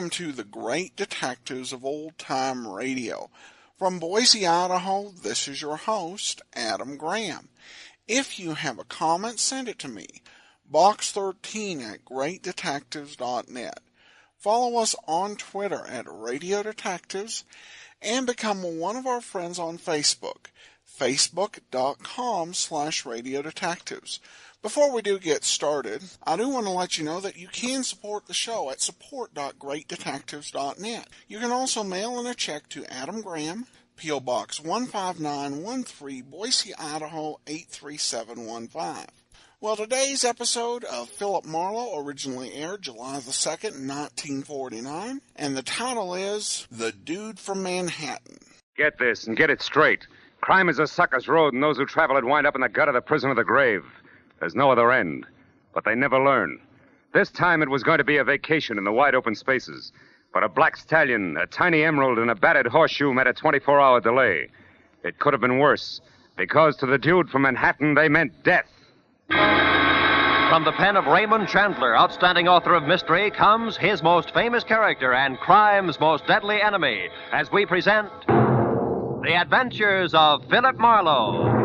welcome to the Great Detectives of Old Time Radio. From Boise, Idaho, this is your host, Adam Graham. If you have a comment, send it to me. Box 13 at greatdetectives.net. Follow us on Twitter at Radio Detectives and become one of our friends on Facebook, facebook.com/Radio Detectives. Before we do get started, I do want to let you know that you can support the show at support.greatdetectives.net. You can also mail in a check to Adam Graham, P.O. Box 15913, Boise, Idaho 83715. Well, today's episode of Philip Marlowe originally aired July the 2nd, 1949, and the title is The Dude from Manhattan. Get this and get it straight. Crime is a sucker's road, and those who travel it wind up in the gut of the prison of the grave. There's no other end. But they never learn. This time it was going to be a vacation in the wide open spaces. But a black stallion, a tiny emerald, and a battered horseshoe met a 24-hour delay. It could have been worse, because to the dude from Manhattan, they meant death. From the pen of Raymond Chandler, outstanding author of mystery, comes his most famous character and crime's most deadly enemy, as we present The Adventures of Philip Marlowe.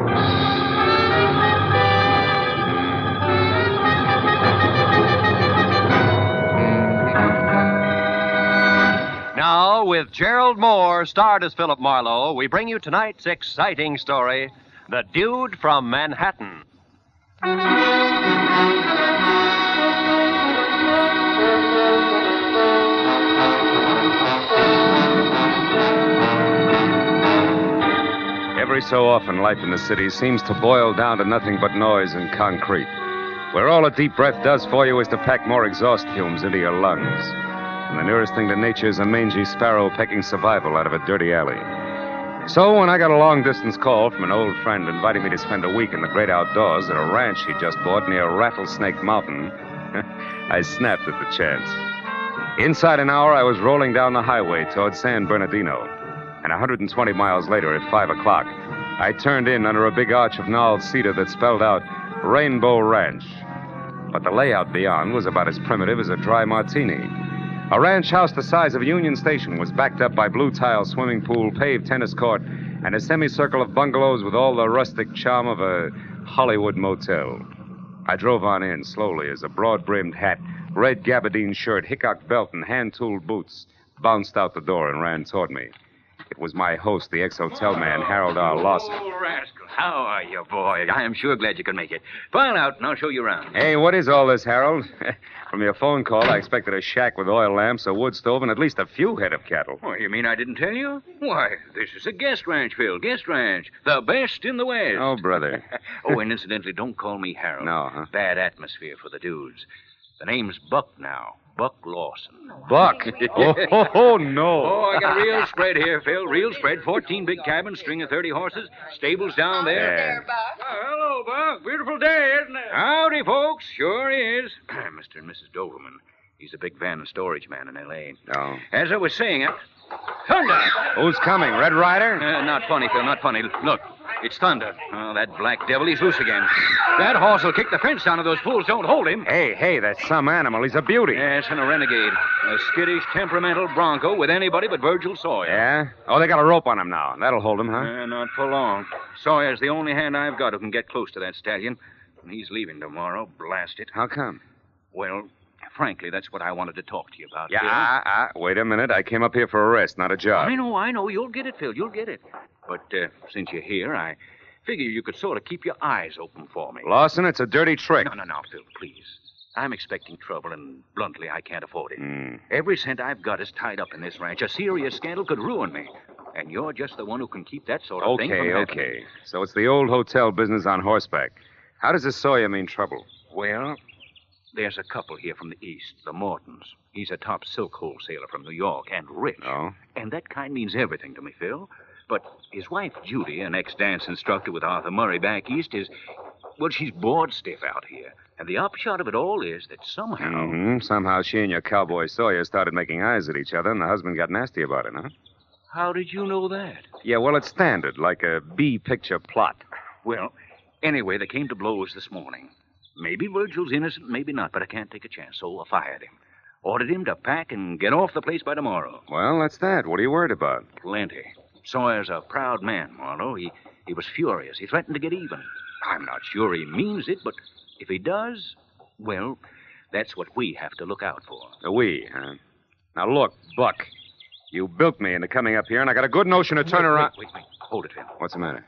Now, with Gerald Moore, starred as Philip Marlowe, we bring you tonight's exciting story, The Dude from Manhattan. Every so often, life in the city seems to boil down to nothing but noise and concrete, where all a deep breath does for you is to pack more exhaust fumes into your lungs. And the nearest thing to nature is a mangy sparrow pecking survival out of a dirty alley. So when I got a long-distance call from an old friend inviting me to spend a week in the great outdoors at a ranch he just bought near Rattlesnake Mountain, I snapped at the chance. Inside an hour, I was rolling down the highway toward San Bernardino. And 120 miles later, at 5 o'clock, I turned in under a big arch of gnarled cedar that spelled out Rainbow Ranch. But the layout beyond was about as primitive as a dry martini. A ranch house the size of a Union Station was backed up by blue tile swimming pool, paved tennis court, and a semicircle of bungalows with all the rustic charm of a Hollywood motel. I drove on in slowly as a broad-brimmed hat, red gabardine shirt, hickok belt, and hand-tooled boots bounced out the door and ran toward me. It was my host, the ex-hotel man, Harold R. Lawson. Oh, rascal. How are you, boy? I am sure glad you could make it. File out, and I'll show you around. Hey, what is all this, Harold? From your phone call, I expected a shack with oil lamps, a wood stove, and at least a few head of cattle. Oh, you mean I didn't tell you? Why, this is a guest ranch, Phil. Guest ranch. The best in the West. Oh, brother. Oh, and incidentally, don't call me Harold. No, huh? Bad atmosphere for the dudes. The name's Buck now. Buck Lawson. Buck? Oh, no. Oh, I got a real spread here, Phil. Real spread. 14 big cabins, string of 30 horses, stables down there. Yeah. Oh, hello, Buck. Beautiful day, isn't it? Howdy, folks. Sure is. Mr. and Mrs. Doberman. He's a big van and storage man in L.A. Oh. As I was saying, thunder! Who's coming? Red Ryder? Not funny, Phil, not funny. Look, it's thunder. Oh, that black devil, he's loose again. That horse will kick the fence down if those fools don't hold him. Hey, that's some animal. He's a beauty. Yes, and a renegade. A skittish, temperamental bronco with anybody but Virgil Sawyer. Yeah? Oh, they got a rope on him now. That'll hold him, huh? Not for long. Sawyer's the only hand I've got who can get close to that stallion. And he's leaving tomorrow. Blast it. How come? Well, frankly, that's what I wanted to talk to you about, Phil. Wait a minute. I came up here for a rest, not a job. I know. You'll get it, Phil. You'll get it. But since you're here, I figure you could sort of keep your eyes open for me. Lawson, it's a dirty trick. No, Phil, please. I'm expecting trouble, and bluntly, I can't afford it. Every cent I've got is tied up in this ranch. A serious scandal could ruin me. And you're just the one who can keep that sort of thing from happening. Okay. So it's the old hotel business on horseback. How does this Sawyer mean trouble? Well, there's a couple here from the East, the Mortons. He's a top silk wholesaler from New York, and rich. Oh? And that kind means everything to me, Phil. But his wife, Judy, an ex-dance instructor with Arthur Murray back east, she's bored stiff out here. And the upshot of it all is that somehow... Somehow she and your cowboy Sawyer started making eyes at each other, and the husband got nasty about it, huh? How did you know that? Yeah, well, it's standard, like a B-picture plot. Well, anyway, they came to blows this morning. Maybe Virgil's innocent, maybe not, but I can't take a chance, so I fired him. Ordered him to pack and get off the place by tomorrow. Well, that's that. What are you worried about? Plenty. Sawyer's a proud man, Marlowe. He was furious. He threatened to get even. I'm not sure he means it, but if he does, well, that's what we have to look out for. We, huh? Now, look, Buck. You built me into coming up here, and I got a good notion to turn around. Wait. Hold it, Phil. What's the matter?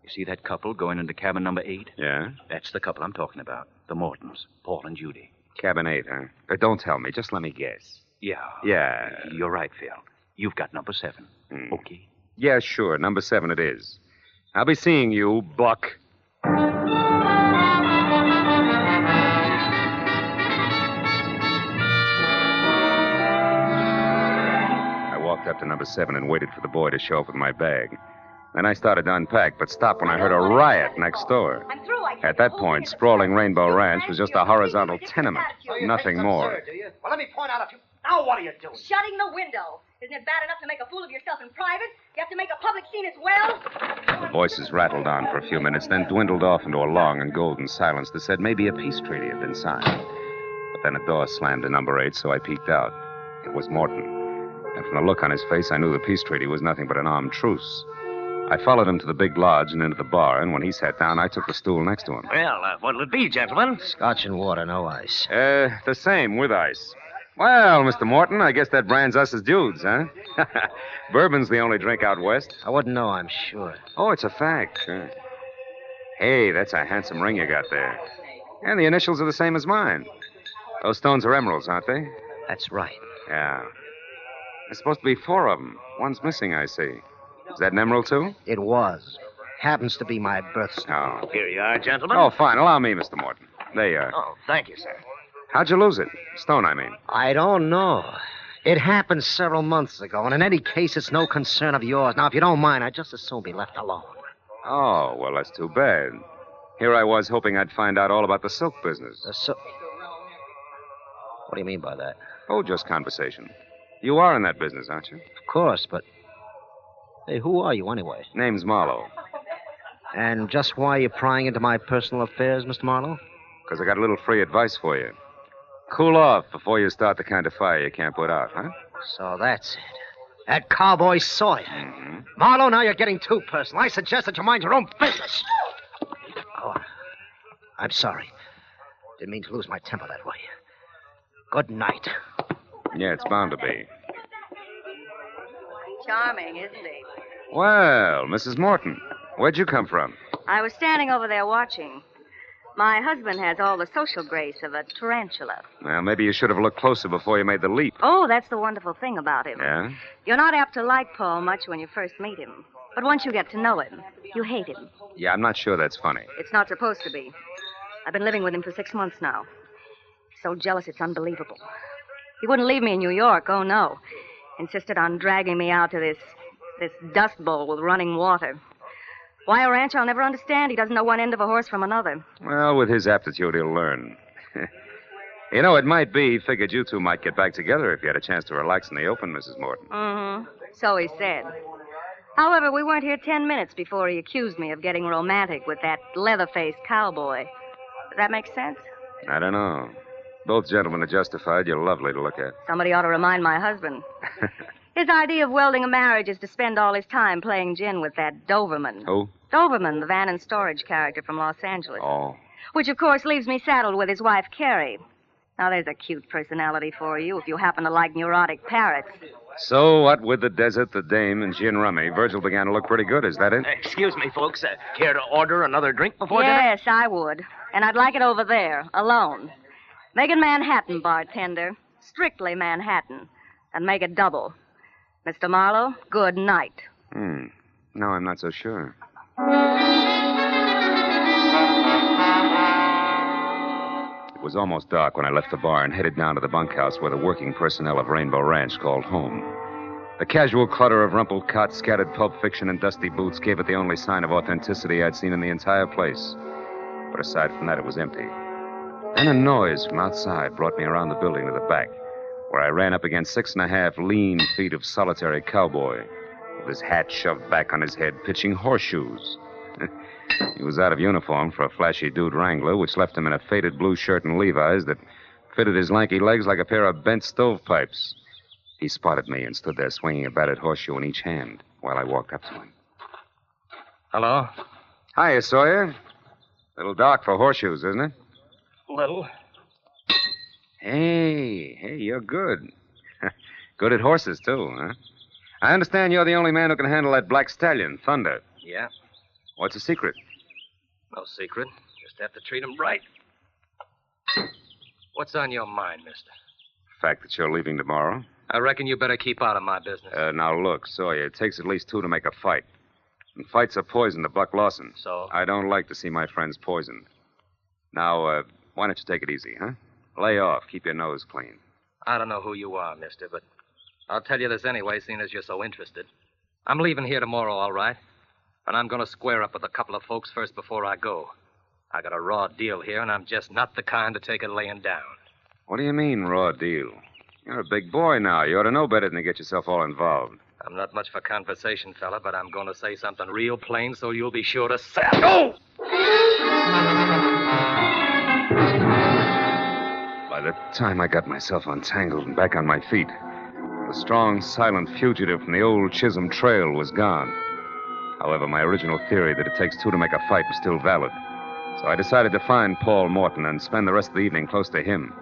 You see that couple going into cabin number 8? Yeah? That's the couple I'm talking about. The Mortons, Paul and Judy. Cabin 8, huh? But don't tell me. Just let me guess. Yeah. Yeah. You're right, Phil. You've got number 7. Okay. Yeah, sure. Number 7 it is. I'll be seeing you, Buck. I walked up to number 7 and waited for the boy to show up with my bag. Then I started to unpack, but stopped when I heard a riot next door. At that point, sprawling Rainbow Ranch was just a horizontal tenement. Nothing more. Well, let me point out a few. Now what are you doing? Shutting the window. Isn't it bad enough to make a fool of yourself in private? You have to make a public scene as well? The voices rattled on for a few minutes, then dwindled off into a long and golden silence that said maybe a peace treaty had been signed. But then a door slammed to number 8, so I peeked out. It was Morton. And from the look on his face, I knew the peace treaty was nothing but an armed truce. I followed him to the big lodge and into the bar, and when he sat down, I took the stool next to him. Well, what'll it be, gentlemen? Scotch and water, no ice. The same, with ice. Well, Mr. Morton, I guess that brands us as dudes, huh? Bourbon's the only drink out west. I wouldn't know, I'm sure. Oh, it's a fact. Hey, that's a handsome ring you got there. And the initials are the same as mine. Those stones are emeralds, aren't they? That's right. Yeah. There's supposed to be 4 of them. One's missing, I see. Is that an emerald, too? It was. Happens to be my birthstone. Oh. Here you are, gentlemen. Oh, fine. Allow me, Mr. Morton. There you are. Oh, thank you, sir. How'd you lose it? Stone, I mean. I don't know. It happened several months ago, and in any case, it's no concern of yours. Now, if you don't mind, I'd just as soon be left alone. Oh, well, that's too bad. Here I was hoping I'd find out all about the silk business. What do you mean by that? Oh, just conversation. You are in that business, aren't you? Of course, but... Hey, who are you, anyway? Name's Marlowe. And just why are you prying into my personal affairs, Mr. Marlowe? Because I got a little free advice for you. Cool off before you start the kind of fire you can't put out, huh? So that's it. That cowboy Sawyer. Mm-hmm. Marlowe, now you're getting too personal. I suggest that you mind your own business. Oh, I'm sorry. Didn't mean to lose my temper that way. Good night. Yeah, it's bound to be. Charming, isn't he? Well, Mrs. Morton, where'd you come from? I was standing over there watching. My husband has all the social grace of a tarantula. Well, maybe you should have looked closer before you made the leap. Oh, that's the wonderful thing about him. Yeah? You're not apt to like Paul much when you first meet him. But once you get to know him, you hate him. Yeah, I'm not sure that's funny. It's not supposed to be. I've been living with him for 6 months now. He's so jealous it's unbelievable. He wouldn't leave me in New York, oh no. Insisted on dragging me out to this dust bowl with running water. Why a ranch, I'll never understand. He doesn't know one end of a horse from another. Well, with his aptitude, he'll learn. You know, it might be he figured you two might get back together if you had a chance to relax in the open, Mrs. Morton. Mm-hmm. So he said. However, we weren't here 10 minutes before he accused me of getting romantic with that leather-faced cowboy. Does that make sense? I don't know. Both gentlemen are justified. You're lovely to look at. Somebody ought to remind my husband. His idea of welding a marriage is to spend all his time playing gin with that Doberman. Who? Doberman, the van and storage character from Los Angeles. Oh. Which, of course, leaves me saddled with his wife, Carrie. Now, there's a cute personality for you if you happen to like neurotic parrots. So, what with the desert, the dame, and gin rummy, Virgil began to look pretty good. Is that it? Excuse me, folks. Care to order another drink before dinner? Yes, I would. And I'd like it over there, alone. Make it Manhattan, bartender. Strictly Manhattan. And make it double. Mr. Marlowe, good night. No, I'm not so sure. It was almost dark when I left the bar and headed down to the bunkhouse where the working personnel of Rainbow Ranch called home. The casual clutter of rumpled cots, scattered pulp fiction, and dusty boots gave it the only sign of authenticity I'd seen in the entire place. But aside from that, it was empty. Then a noise from outside brought me around the building to the back, where I ran up against 6.5 lean feet of solitary cowboy, with his hat shoved back on his head, pitching horseshoes. He was out of uniform for a flashy dude wrangler, which left him in a faded blue shirt and Levi's that Fitted his lanky legs like a pair of bent stovepipes. He spotted me and stood there swinging a battered horseshoe in each hand while I walked up to him. Hello? Hiya, Sawyer. Little dark for horseshoes, isn't it? Little. Hey, you're good. Good at horses, too, huh? I understand you're the only man who can handle that black stallion, Thunder. Yeah, What's the secret? no secret. Just have to treat him right. What's on your mind, mister? Fact that you're leaving tomorrow? I reckon you better keep out of my business. Now, look, Sawyer, it takes at least two to make a fight. And fights are poison to Buck Lawson. So? I don't like to see my friends poisoned. Now, why don't you take it easy, huh? Lay off. Keep your nose clean. I don't know who you are, mister, but I'll tell you this anyway, seeing as you're so interested. I'm leaving here tomorrow, all right. And I'm going to square up with a couple of folks first before I go. I got a raw deal here, and I'm just not the kind to take it laying down. What do you mean, raw deal? You're a big boy now. You ought to know better than to get yourself all involved. I'm not much for conversation, fella, but I'm going to say something real plain so you'll be sure to sap. Oh! By the time I got myself untangled and back on my feet, the strong, silent fugitive from the old Chisholm Trail was gone. However, my original theory that it takes two to make a fight was still valid. So I decided to find Paul Morton and spend the rest of the evening close to him.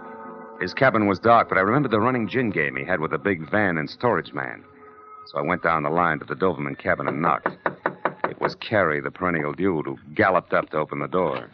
His cabin was dark, but I remembered the running gin game he had with the big van and storage man. So I went down the line to the Doberman cabin and knocked. It was Carrie, the perennial dude, who galloped up to open the door.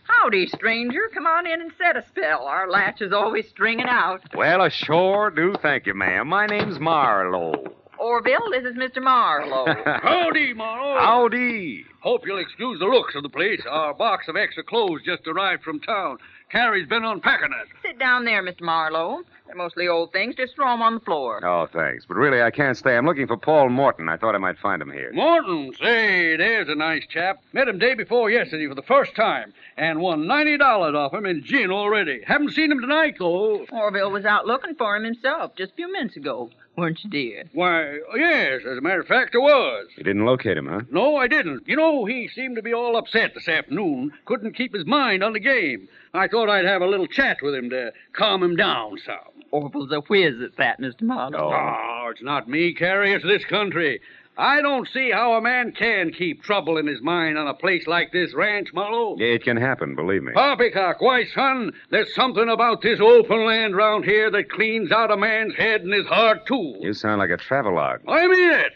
Howdy, stranger. Come on in and set a spell. Our latch is always stringing out. Well, I sure do thank you, ma'am. My name's Marlowe. Orville, this is Mr. Marlowe. Howdy, Marlowe. Howdy. Hope you'll excuse the looks of the place. Our box of extra clothes just arrived from town. Carrie's been unpacking it. Sit down there, Mr. Marlowe. They're mostly old things. Just throw 'em on the floor. Oh, thanks. But really, I can't stay. I'm looking for Paul Morton. I thought I might find him here. Morton, say, there's a nice chap. Met him day before yesterday for the first time and won $90 off him in gin already. Haven't seen him tonight, though. Orville was out looking for him himself just a few minutes ago. Weren't you, dear? Why, yes, as a matter of fact, I was. You didn't locate him, huh? No, I didn't. You know, he seemed to be all upset this afternoon. Couldn't keep his mind on the game. I thought I'd have a little chat with him to calm him down some. Orville's a whiz at that, Mr. Marlowe. Oh, it's not me, Carrie. It's this country. I don't see how a man can keep trouble in his mind on a place like this ranch, Marlowe. Yeah, it can happen, believe me. Poppycock, why, son, there's something about this open land round here that cleans out a man's head and his heart, too. You sound like a travelogue. I mean it.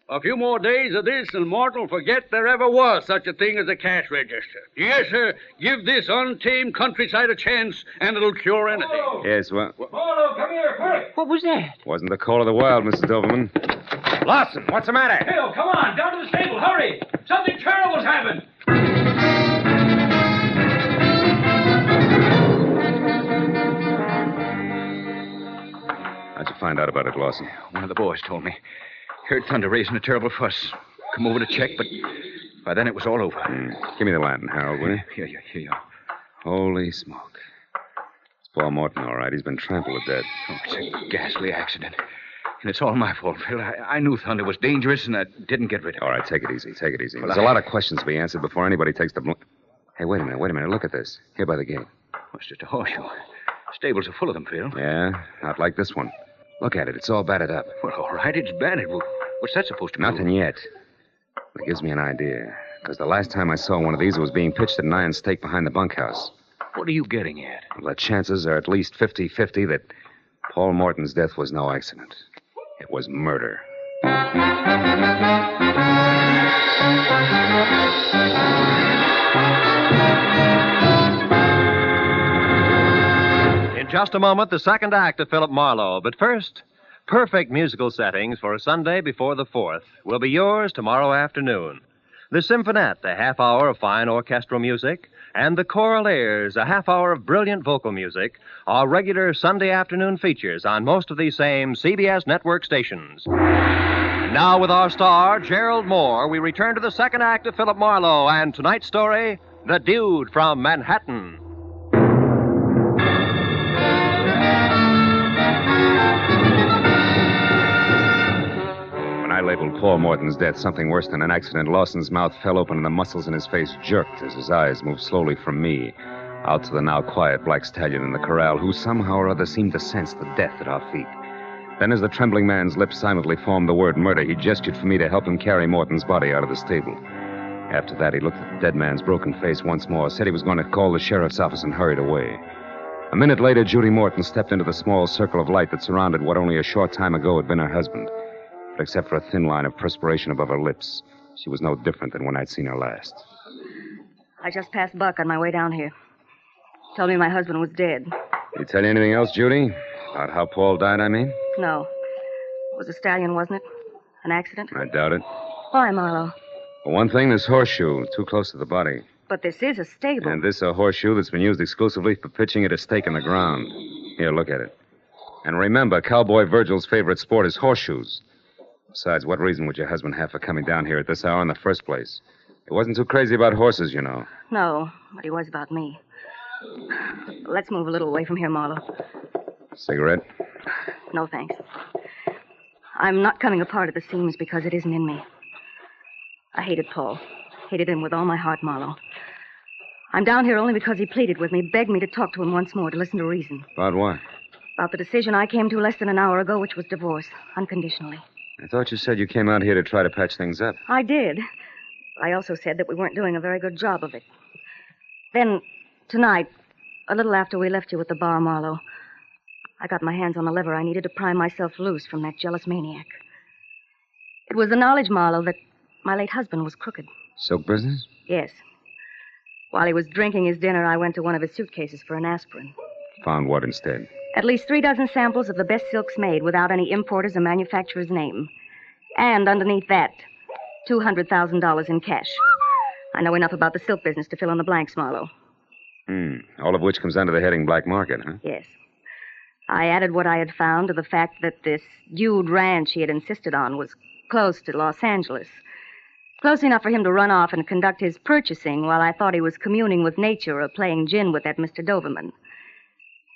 A few more days of this, and Morton will forget there ever was such a thing as a cash register. Yes, sir. Give this untamed countryside a chance, and it'll cure anything. Marlowe. Yes, well... Marlowe, come here, quick. What was that? Wasn't the call of the wild, Mrs. Doberman. Lawson, what's the matter? Bill, come on, down to the stable, hurry! Something terrible's happened! How'd you find out about it, Lawson? One of the boys told me. Heard Thunder raising a terrible fuss. Come over to check, but by then it was all over. Give me the lantern, Harold, will you? Here you are. Holy smoke. It's Paul Morton, all right. He's been trampled to death. Oh, it's a ghastly accident. And it's all my fault, Phil. I knew Thunder was dangerous, and I didn't get rid of him. All right, take it easy. Take it easy. Well, There's a lot of questions to be answered before anybody takes the... Hey, wait a minute. Look at this. Here by the gate. Oh, it's just a horseshoe. Stables are full of them, Phil. Yeah, not like this one. Look at it. It's all battered up. Well, all right, it's battered. What's that supposed to be? Nothing yet. But it gives me an idea. Because the last time I saw one of these, it was being pitched at an iron stake behind the bunkhouse. What are you getting at? Well, the chances are at least 50-50 that Paul Morton's death was no accident. It was murder. In just a moment, the second act of Philip Marlowe. But first, perfect musical settings for a Sunday before the 4th will be yours tomorrow afternoon. The Symphonette, a half hour of fine orchestral music, and the Choral Airs, a half hour of brilliant vocal music, are regular Sunday afternoon features on most of these same CBS network stations. Now, with our star, Gerald Moore, we return to the second act of Philip Marlowe and tonight's story, The Dude from Manhattan. I labeled Paul Morton's death something worse than an accident. Lawson's mouth fell open and the muscles in his face jerked as his eyes moved slowly from me out to the now quiet black stallion in the corral, who somehow or other seemed to sense the death at our feet. Then, as the trembling man's lips silently formed the word murder, he gestured for me to help him carry Morton's body out of the stable. After that, he looked at the dead man's broken face once more, said he was going to call the sheriff's office, and hurried away. A minute later, Judy Morton stepped into the small circle of light that surrounded what only a short time ago had been her husband. But except for a thin line of perspiration above her lips, she was no different than when I'd seen her last. I just passed Buck on my way down here. Told me my husband was dead. Did he tell you anything else, Judy? About how Paul died, I mean? No. It was a stallion, wasn't it? An accident? I doubt it. Why, Marlowe? For one thing, this horseshoe, too close to the body. But this is a stable. And this a horseshoe that's been used exclusively for pitching at a stake in the ground. Here, look at it. And remember, Cowboy Virgil's favorite sport is horseshoes. Besides, what reason would your husband have for coming down here at this hour in the first place? He wasn't too crazy about horses, you know. No, but he was about me. Let's move a little away from here, Marlowe. Cigarette? No, thanks. I'm not coming apart at the seams because it isn't in me. I hated Paul. Hated him with all my heart, Marlowe. I'm down here only because he pleaded with me, begged me to talk to him once more, to listen to reason. About what? About the decision I came to less than an hour ago, which was divorce, unconditionally. I thought you said you came out here to try to patch things up. I did. But I also said that we weren't doing a very good job of it. Then, tonight, a little after we left you at the bar, Marlowe, I got my hands on the lever I needed to pry myself loose from that jealous maniac. It was the knowledge, Marlowe, that my late husband was crooked. Silk business? Yes. While he was drinking his dinner, I went to one of his suitcases for an aspirin. Found what instead? At least 3 dozen samples of the best silks made without any importer's or manufacturer's name. And underneath that, $200,000 in cash. I know enough about the silk business to fill in the blanks, Marlowe. All of which comes under the heading black market, huh? Yes. I added what I had found to the fact that this Dude ranch he had insisted on was close to Los Angeles. Close enough for him to run off and conduct his purchasing while I thought he was communing with nature or playing gin with that Mr. Doverman.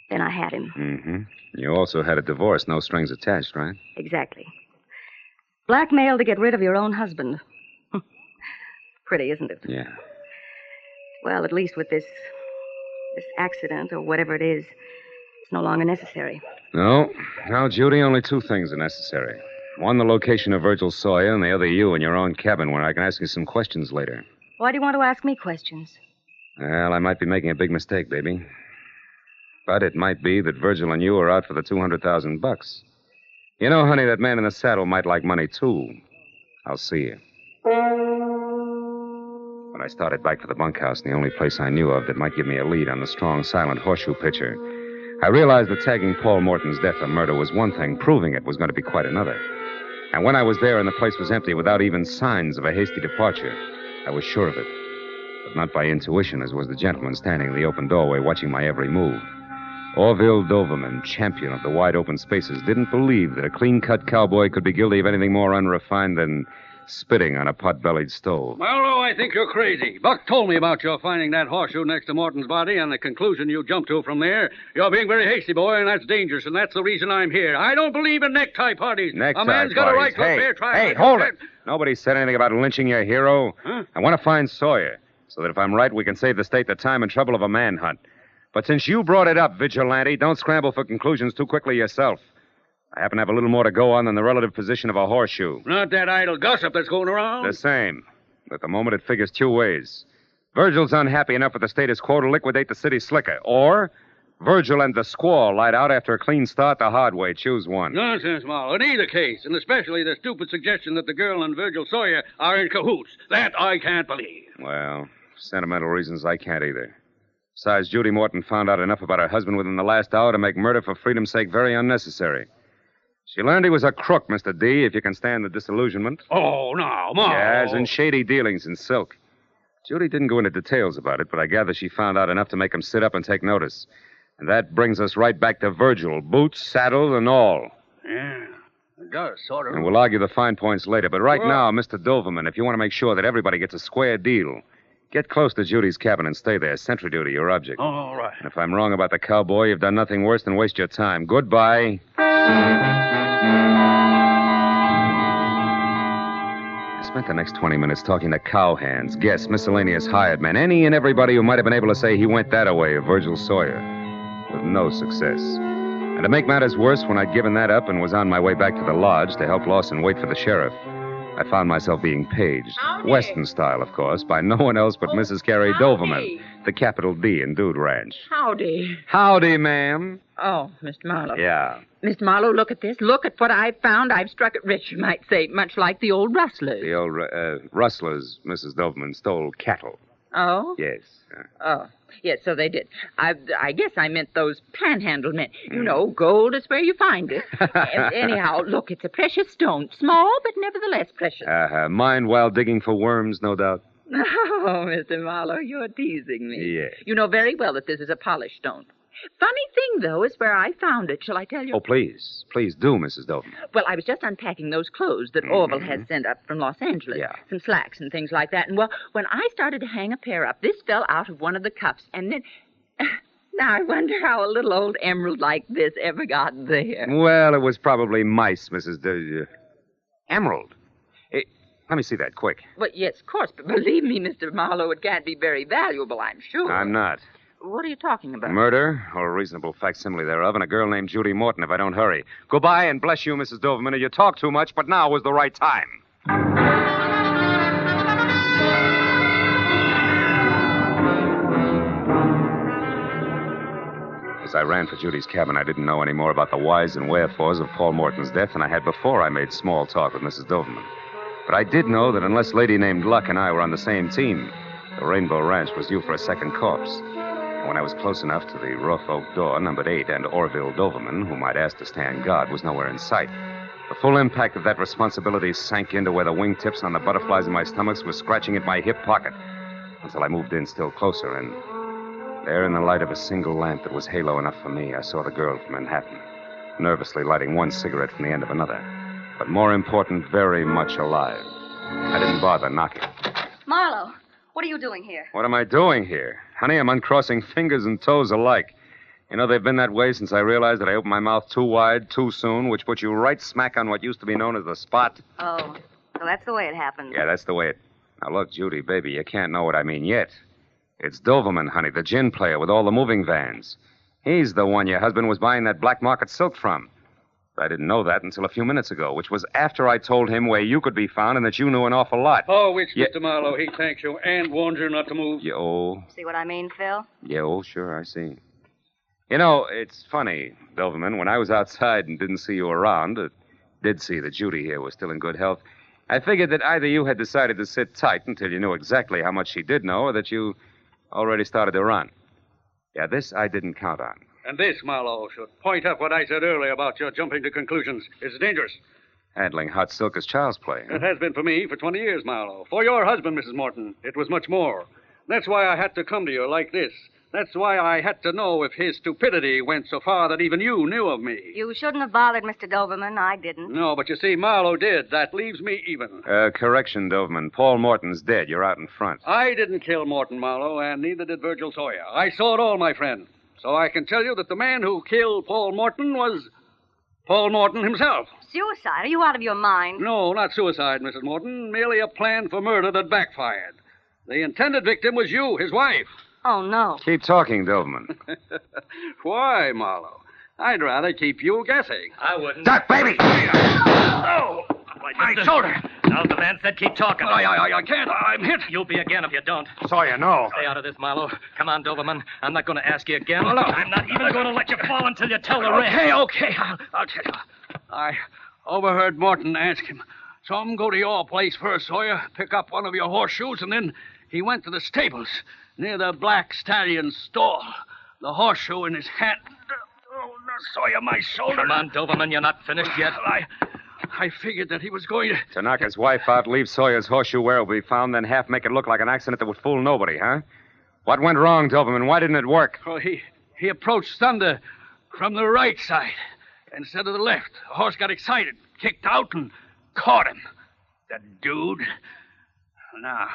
Then I had him. You also had a divorce, no strings attached, right? Exactly. Blackmail to get rid of your own husband. Pretty, isn't it? Yeah. Well, at least with this accident or whatever it is, it's no longer necessary. No. Now, Judy, only 2 things are necessary. One, the location of Virgil Sawyer, and the other, you in your own cabin where I can ask you some questions later. Why do you want to ask me questions? Well, I might be making a big mistake, baby. But it might be that Virgil and you are out for the $200,000. You know, honey, that man in the saddle might like money, too. I'll see you. When I started back for the bunkhouse, the only place I knew of that might give me a lead on the strong, silent horseshoe pitcher, I realized that tagging Paul Morton's death or murder was one thing, proving it was going to be quite another. And when I was there and the place was empty without even signs of a hasty departure, I was sure of it. But not by intuition, as was the gentleman standing in the open doorway watching my every move. Orville Doverman, champion of the wide-open spaces, didn't believe that a clean-cut cowboy could be guilty of anything more unrefined than spitting on a pot-bellied stove. Marlowe, I think you're crazy. Buck told me about your finding that horseshoe next to Morton's body and the conclusion you jumped to from there. You're being very hasty, boy, and that's dangerous, and that's the reason I'm here. I don't believe in necktie parties. Necktie a man's got a right to a fair trial. Hey, hold it. Nobody said anything about lynching your hero. Huh? I want to find Sawyer, so that if I'm right, we can save the state the time and trouble of a manhunt. But since you brought it up, Vigilante, don't scramble for conclusions too quickly yourself. I happen to have a little more to go on than the relative position of a horseshoe. Not that idle gossip that's going around. The same. At the moment, it figures 2 ways. Virgil's unhappy enough with the status quo to liquidate the city slicker. Or Virgil and the squaw light out after a clean start the hard way. Choose one. Nonsense, Marlowe. In either case, and especially the stupid suggestion that the girl and Virgil Sawyer are in cahoots. That I can't believe. Well, sentimental reasons I can't either. Besides, Judy Morton found out enough about her husband within the last hour to make murder for freedom's sake very unnecessary. She learned he was a crook, Mr. D, if you can stand the disillusionment. Oh, now, Marlowe. Yes, and shady dealings in silk. Judy didn't go into details about it, but I gather she found out enough to make him sit up and take notice. And that brings us right back to Virgil, boots, saddle, and all. Yeah, it does, sort of. And we'll argue the fine points later. But right now, Mr. Doverman, if you want to make sure that everybody gets a square deal, get close to Judy's cabin and stay there. Sentry duty, your object. All right. And if I'm wrong about the cowboy, you've done nothing worse than waste your time. Goodbye. Spent the next 20 minutes talking to cowhands, guests, miscellaneous hired men, any and everybody who might have been able to say he went that away of Virgil Sawyer. With no success. And to make matters worse, when I'd given that up and was on my way back to the lodge to help Lawson wait for the sheriff, I found myself being paged. Howdy. Western style, of course, by no one else but Mrs. Carrie Doverman, the capital D in Dude Ranch. Howdy. Howdy, ma'am. Oh, Mr. Marlowe. Yeah. Mr. Marlowe, look at this. Look at what I've found. I've struck it rich, you might say, much like the old rustlers. The old rustlers, Mrs. Doverman, stole cattle. Oh? Yes. Oh, yes, so they did. I guess I meant those panhandle men. You know, gold is where you find it. Anyhow, look, it's a precious stone. Small, but nevertheless precious. Mined while digging for worms, no doubt. Oh, Mr. Marlowe, you're teasing me. Yes. You know very well that this is a polished stone. Funny thing, though, is where I found it. Shall I tell you? Oh, please. Please do, Mrs. Doverman. Well, I was just unpacking those clothes that Orville has sent up from Los Angeles. Yeah. Some slacks and things like that. And, well, when I started to hang a pair up, this fell out of one of the cuffs. And then... Now, I wonder how a little old emerald like this ever got there. Well, it was probably mice, Mrs. Emerald. Let me see that, quick. Well, yes, of course. But believe me, Mr. Marlowe, it can't be very valuable, I'm sure. I'm not. What are you talking about? Murder, or a reasonable facsimile thereof, and a girl named Judy Morton if I don't hurry. Goodbye, and bless you, Mrs. Doverman. You talk too much, but now was the right time. As I ran for Judy's cabin, I didn't know any more about the whys and wherefores of Paul Morton's death than I had before I made small talk with Mrs. Doverman. But I did know that unless Lady named Luck and I were on the same team, the Rainbow Ranch was due for a second corpse. When I was close enough to the rough oak door, numbered 8, and Orville Doverman, whom I'd asked to stand guard, was nowhere in sight. The full impact of that responsibility sank into where the wingtips on the butterflies in my stomachs were scratching at my hip pocket, until I moved in still closer, and there in the light of a single lamp that was halo enough for me, I saw the girl from Manhattan, nervously lighting one cigarette from the end of another, but more important, very much alive. I didn't bother knocking. Marlowe, what are you doing here? What am I doing here? Honey, I'm uncrossing fingers and toes alike. You know, they've been that way since I realized that I opened my mouth too wide, too soon, which put you right smack on what used to be known as the spot. Oh, so that's the way it happened. Yeah, that's the way it... Now, look, Judy, baby, you can't know what I mean yet. It's Doverman, honey, the gin player with all the moving vans. He's the one your husband was buying that black market silk from. I didn't know that until a few minutes ago, which was after I told him where you could be found and that you knew an awful lot. Oh, which, Mr. Marlowe, he thanks you and warns you not to move. See what I mean, Phil? Sure, I see. You know, it's funny, Doverman, when I was outside and didn't see you around, did see that Judy here was still in good health, I figured that either you had decided to sit tight until you knew exactly how much she did know, or that you already started to run. Yeah, this I didn't count on. And this, Marlowe, should point out what I said earlier about your jumping to conclusions. It's dangerous. Handling hot silk is child's play. Huh? It has been for me for 20 years, Marlowe. For your husband, Mrs. Morton, it was much more. That's why I had to come to you like this. That's why I had to know if his stupidity went so far that even you knew of me. You shouldn't have bothered Mr. Doverman. I didn't. No, but you see, Marlowe did. That leaves me even. Correction, Doverman. Paul Morton's dead. You're out in front. I didn't kill Morton, Marlowe, and neither did Virgil Sawyer. I saw it all, my friend. So I can tell you that the man who killed Paul Morton was Paul Morton himself. Suicide? Are you out of your mind? No, not suicide, Mrs. Morton. Merely a plan for murder that backfired. The intended victim was you, his wife. Oh, no. Keep talking, Doverman. Why, Marlowe? I'd rather keep you guessing. I wouldn't. Duck, baby! Oh! My shoulder. Now, the man said keep talking. I can't. I'm hit. You'll be again if you don't. Sawyer, no. Stay out of this, Marlowe. Come on, Doverman. I'm not going to ask you again. I'm not even going to let you fall until you tell the rest. Okay. I'll tell you. I overheard Morton ask him, "Some go to your place first, Sawyer, pick up one of your horseshoes, and then he went to the stables near the Black Stallion's stall, the horseshoe in his hand." Oh, no, Sawyer, my shoulder. Come on, Doverman. You're not finished yet. I figured that he was going to... To knock his wife out, leave Sawyer's horseshoe where it will be found, then half make it look like an accident that would fool nobody, huh? What went wrong, Doverman? Why didn't it work? Oh, he approached Thunder from the right side instead of the left. The horse got excited, kicked out, and caught him. The dude. Now,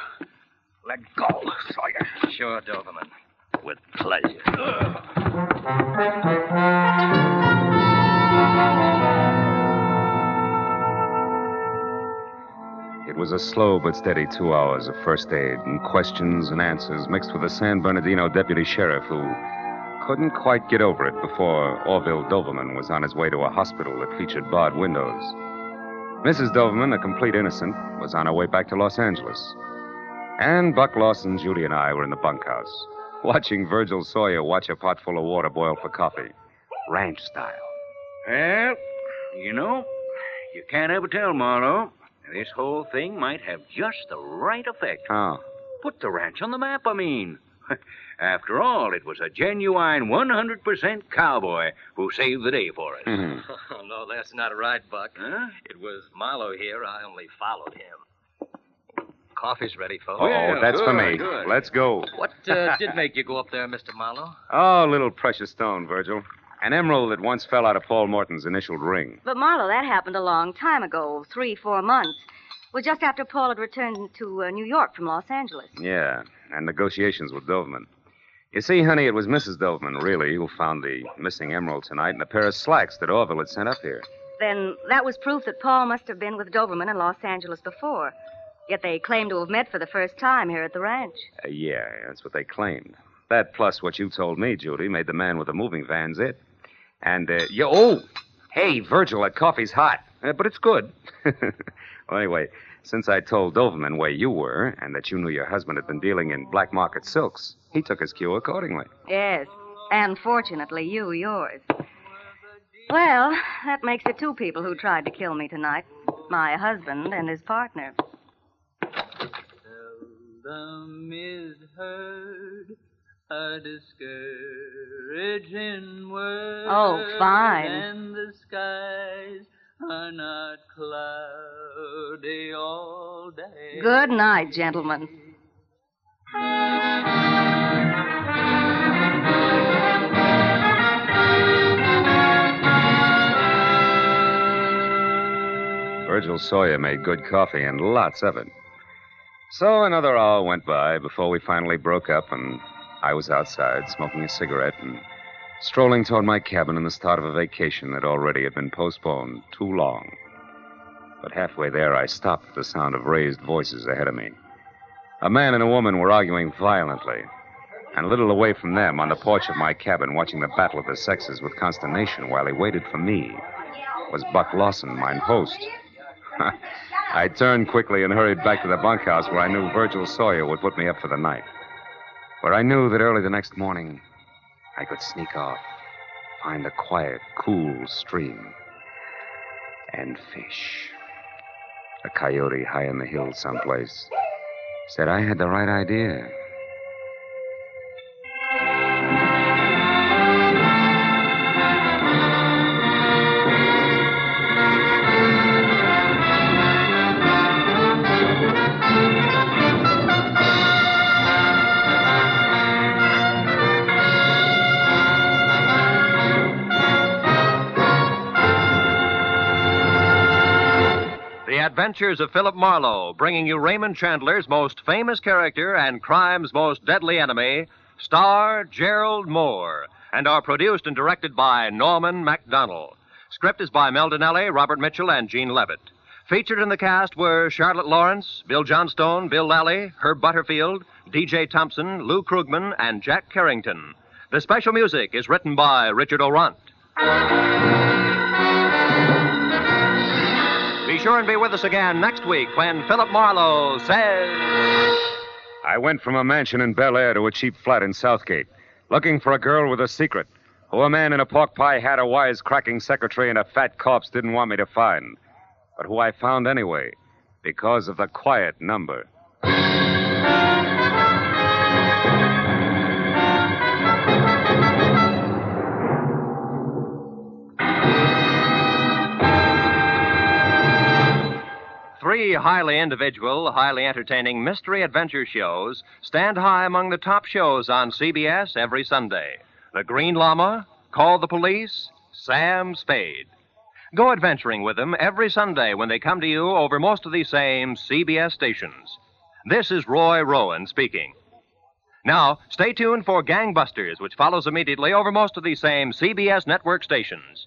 let go, Sawyer. Sure, Doverman. With pleasure. It was a slow but steady 2 hours of first aid and questions and answers mixed with a San Bernardino deputy sheriff who couldn't quite get over it before Orville Doberman was on his way to a hospital that featured barred windows. Mrs. Doberman, a complete innocent, was on her way back to Los Angeles. And Buck Lawson, Judy, and I were in the bunkhouse, watching Virgil Sawyer watch a pot full of water boil for coffee, ranch style. Well, you can't ever tell, Marlowe. This whole thing might have just the right effect. Oh. Put the ranch on the map, I mean. After all, it was a genuine 100% cowboy who saved the day for us. Mm-hmm. Oh, no, that's not right, Buck. Huh? It was Marlowe here. I only followed him. Coffee's ready, folks. Oh, Yeah, that's good, for me. good. Let's go. What did make you go up there, Mr. Marlowe? Oh, little precious stone, Virgil. An emerald that once fell out of Paul Morton's initialed ring. But, Marlowe, that happened a long time ago, 3-4 months. It was just after Paul had returned to New York from Los Angeles. Yeah, and negotiations with Doberman. You see, honey, it was Mrs. Doberman, really, who found the missing emerald tonight and a pair of slacks that Orville had sent up here. Then that was proof that Paul must have been with Doberman in Los Angeles before. Yet they claim to have met for the first time here at the ranch. Yeah, that's what they claimed. That plus what you told me, Judy, made the man with the moving vans it. And, hey, Virgil, that coffee's hot. But it's good. Well, anyway, since I told Doberman where you were and that you knew your husband had been dealing in black market silks, he took his cue accordingly. Yes, and fortunately, yours. Well, that makes it 2 people who tried to kill me tonight. My husband and his partner. Seldom is heard a discouraging word. Oh, fine. And the skies are not cloudy all day. Good night, gentlemen. Virgil Sawyer made good coffee and lots of it. So another hour went by before we finally broke up, and I was outside smoking a cigarette and strolling toward my cabin in the start of a vacation that already had been postponed too long. But halfway there, I stopped at the sound of raised voices ahead of me. A man and a woman were arguing violently, and a little away from them, on the porch of my cabin, watching the battle of the sexes with consternation while he waited for me, was Buck Lawson, mine host. I turned quickly and hurried back to the bunkhouse where I knew Virgil Sawyer would put me up for the night. Where I knew that early the next morning, I could sneak off, find a quiet, cool stream, and fish. A coyote high in the hills someplace said I had the right idea. The Adventures of Philip Marlowe, bringing you Raymond Chandler's most famous character and crime's most deadly enemy, star Gerald Moore, and are produced and directed by Norman MacDonald. Script is by Mel Donnelly, Robert Mitchell, and Gene Levitt. Featured in the cast were Charlotte Lawrence, Bill Johnstone, Bill Lally, Herb Butterfield, D.J. Thompson, Lou Krugman, and Jack Carrington. The special music is written by Richard Orant. Be sure and be with us again next week when Philip Marlowe says... I went from a mansion in Bel Air to a cheap flat in Southgate, looking for a girl with a secret, who a man in a pork pie hat, a wise-cracking secretary, and a fat corpse didn't want me to find, but who I found anyway, because of the quiet number. Three highly individual, highly entertaining mystery adventure shows stand high among the top shows on CBS every Sunday. The Green Llama, Call the Police, Sam Spade. Go adventuring with them every Sunday when they come to you over most of these same CBS stations. This is Roy Rowan speaking. Now, stay tuned for Gangbusters, which follows immediately over most of these same CBS network stations.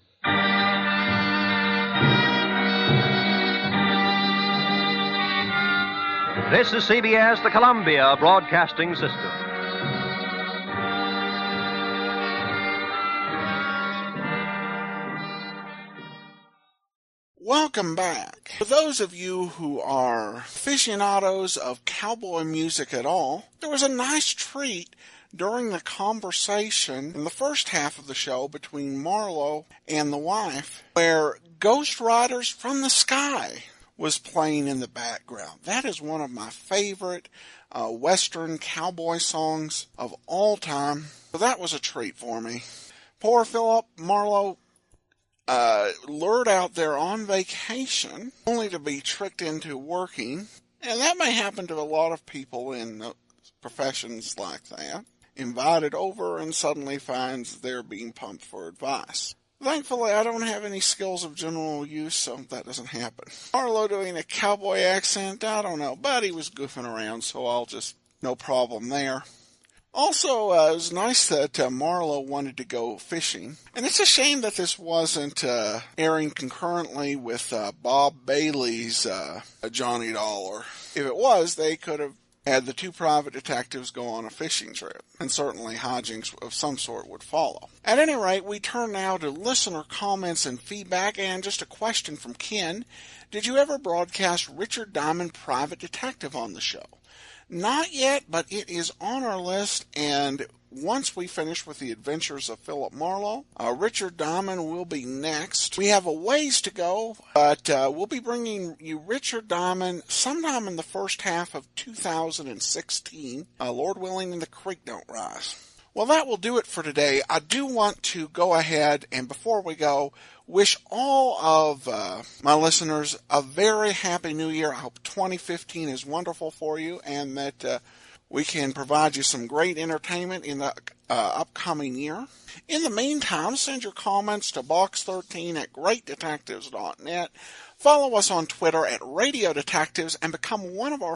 This is CBS, the Columbia Broadcasting System. Welcome back. For those of you who are aficionados of cowboy music at all, there was a nice treat during the conversation in the first half of the show between Marlowe and the wife, where Ghost Riders from the Sky was playing in the background. That is one of my favorite Western cowboy songs of all time. So that was a treat for me. Poor Philip Marlowe lured out there on vacation, only to be tricked into working. And that may happen to a lot of people in professions like that. Invited over and suddenly finds they're being pumped for advice. Thankfully, I don't have any skills of general use, so that doesn't happen. Marlowe doing a cowboy accent, I don't know, but he was goofing around, so no problem there. Also, it was nice that Marlowe wanted to go fishing. And it's a shame that this wasn't airing concurrently with Bob Bailey's Johnny Dollar. If it was, they could have had the two private detectives go on a fishing trip, and certainly hijinks of some sort would follow. At any rate, we turn now to listener comments and feedback, and just a question from Ken. Did you ever broadcast Richard Diamond Private Detective on the show? Not yet, but it is on our list, and once we finish with the adventures of Philip Marlowe, Richard Diamond will be next. We have a ways to go, but we'll be bringing you Richard Diamond sometime in the first half of 2016, Lord willing, and the creek don't rise. Well, that will do it for today. I do want to go ahead, and before we go, wish all of my listeners a very happy new year. I hope 2015 is wonderful for you, and that we can provide you some great entertainment in the upcoming year. In the meantime, send your comments to box13@greatdetectives.net. Follow us on Twitter @Radio Detectives and become one of our